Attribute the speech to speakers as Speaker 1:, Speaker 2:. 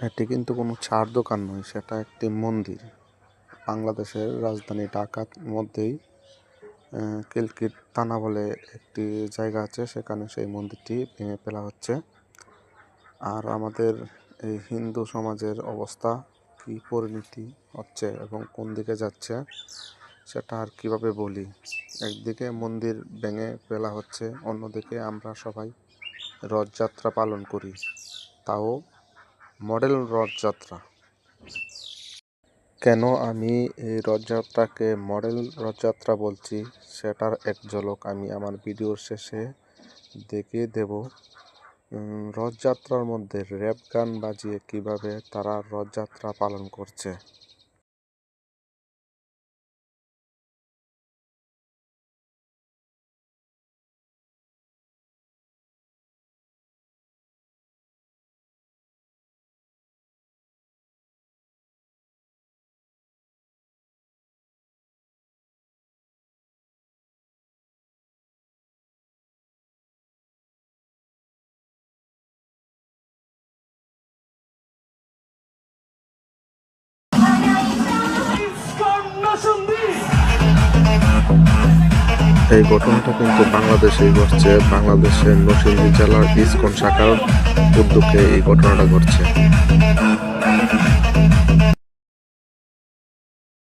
Speaker 1: এটি কিন্তু কোনো চার দোকান নয়, সেটা একটি মন্দির। বাংলাদেশের রাজধানী ঢাকার মধ্যেই কিলকিত থানা বলে একটি জায়গা আছে, সেখানে সেই মন্দিরটি ভেঙে ফেলা হচ্ছে। আর আমাদের এই হিন্দু সমাজের অবস্থা কি পরিণতি হচ্ছে এবং কোন দিকে যাচ্ছে সেটা আর কিভাবে বলি। একদিকে মন্দির ভেঙে ফেলা হচ্ছে, অন্যদিকে আমরা সবাই রথযাত্রা পালন করি, তাও মডেল রথযাত্রা। কেন আমি এই রথযাত্রাকে মডেল রথযাত্রা বলছি সেটার এক ঝলক আমি আমার ভিডিওর শেষে দেখিয়ে দেব। রথযাত্রার মধ্যে র্যাপ গান বাজিয়ে কিভাবে তারা রথযাত্রা পালন করছে। এই ঘটনাটা কিন্তু বাংলাদেশেই ঘটছে। বাংলাদেশের নরসিংদী জেলার ইসকন শাখার উদ্যোগে এই ঘটনাটা ঘটছে।